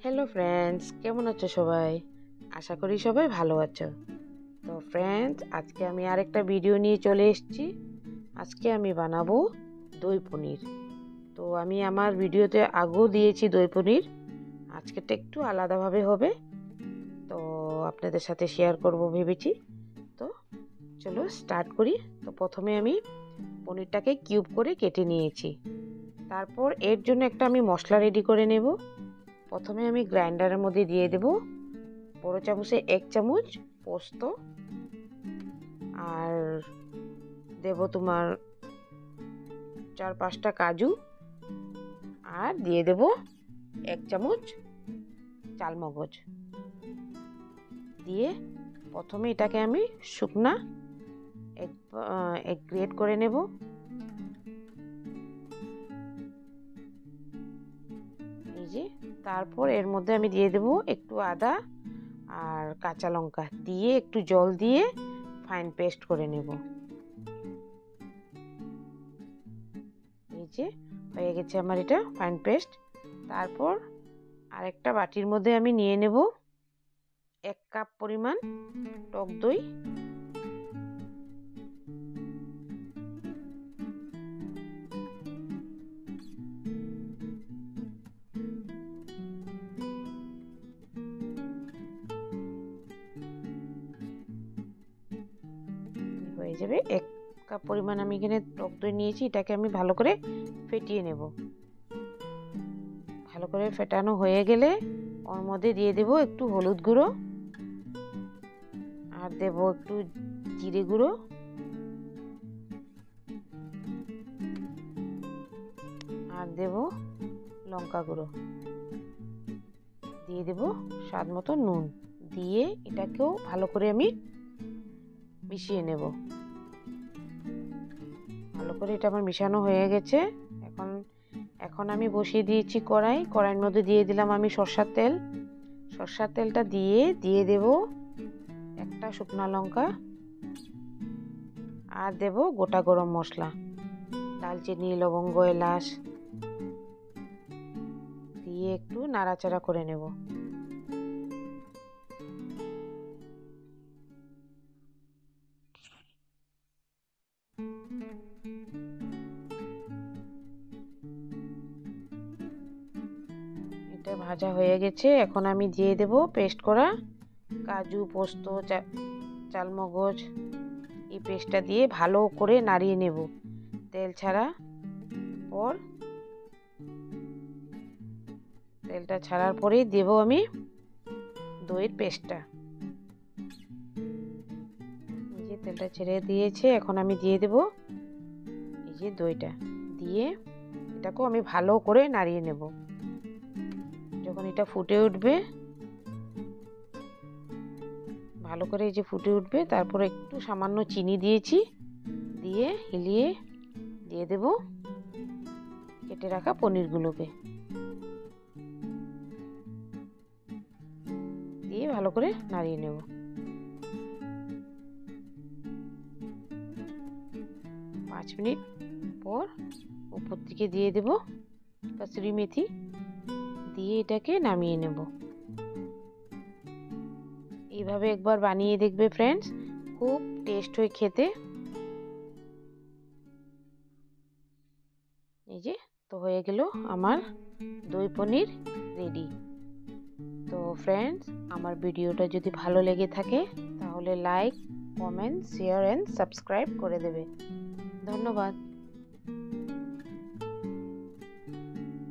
Hello friends, কেমন আছো সবাই? আশা করি সবাই ভালো আছো। তো ফ্রেন্ডস, আজকে আমি আরেকটা ভিডিও নিয়ে চলে এসেছি। আজকে আমি বানাবো দই পনির। তো আমি আমার ভিডিওতে আগেও দিয়েছি দই পনির, আজকেরটা একটু আলাদাভাবে হবে, তো আপনাদের সাথে শেয়ার করব ভেবেছি। তো চলো স্টার্ট করি। তো প্রথমে আমি পনিরটাকে কিউব করে কেটে নিয়েছি। তারপর এর জন্য একটা আমি মশলা রেডি করে নেব। প্রথমে আমি গ্রাইন্ডারের মধ্যে দিয়ে দেব বড় চামচে 1 চামচ পোস্ত, আর দেব তোমার 4-5টা কাজু, আর দিয়ে দেব 1 চামচ চালমগজ দিয়ে প্রথমে এটাকে আমি শুকনা এক গ্রেট করে নেব। এই যে, তারপর এর মধ্যে আমি দিয়ে দেব একটু আদা আর কাঁচা লঙ্কা দিয়ে একটু জল দিয়ে ফাইন পেস্ট করে নেব। এই যে হয়ে গেছে আমার এটা ফাইন পেস্ট। তারপর আরেকটা বাটির মধ্যে আমি নিয়ে নেব 1 কাপ পরিমাণ টক দই। হয়ে যাবে 1 কাপ পরিমাণ আমি এখানে টক দই নিয়েছি, এটাকে আমি ভালো করে ফেটিয়ে নেব। ভালো করে ফেটানো হয়ে গেলে ওর মধ্যে দিয়ে দেব একটু হলুদ গুঁড়ো, আর দেব একটু জিরে গুঁড়ো, আর দেব লঙ্কা গুঁড়ো, দিয়ে দেব স্বাদ মতো নুন, দিয়ে এটাকেও ভালো করে আমি মিশিয়ে নেব। ভালো করে এটা আমার মিশানো হয়ে গেছে। এখন আমি বসিয়ে দিয়েছি কড়াইয়ের মধ্যে দিয়ে দিলাম আমি সরষার তেল। সরষার তেলটা দিয়ে দেব একটা শুকনো লঙ্কা, আর দেব গোটা গরম মশলা, দালচিনি, লবঙ্গ, এলাচ দিয়ে একটু নাড়াচাড়া করে নেব। এটা ভাজা হয়ে গেছে। এখন আমি দিয়ে দেব পেস্ট করা কাজু, পোস্ত, চালমগজ, এই পেস্টটা দিয়ে ভালো করে নাড়িয়ে নেব তেল ছাড়া। পর তেলটা ছাড়ার পরেই দেব আমি দইয়ের পেস্টটা। এই যে তেলটা ছেড়ে দিয়েছে, এখন আমি দিয়ে দেব এই যে দইটা, দিয়ে এটাকেও আমি ভালো করে নাড়িয়ে নেব। যখন এটা ফুটে উঠবে, ভালো করে এই যে ফুটে উঠবে, তারপরে একটু সামান্য চিনি দিয়েছি, দিয়ে হিলিয়ে দিয়ে দেব কেটে রাখা পনিরগুলোকে, দিয়ে ভালো করে নাড়িয়ে নেব। 5 মিনিট পর উপর থেকে দিয়ে দেব কসুরি মেথি, দিয়ে এটাকে নামিয়ে নেব। এইভাবে একবার বানিয়ে দেখবে ফ্রেন্ডস, খুব টেস্ট হয় খেতে। এই যে তো হয়ে গেল আমার দই পনির রেডি। তো ফ্রেন্ডস, আমার ভিডিওটা যদি ভালো লেগে থাকে তাহলে like, comment, share and subscribe করে দেবে। ধন্যবাদ।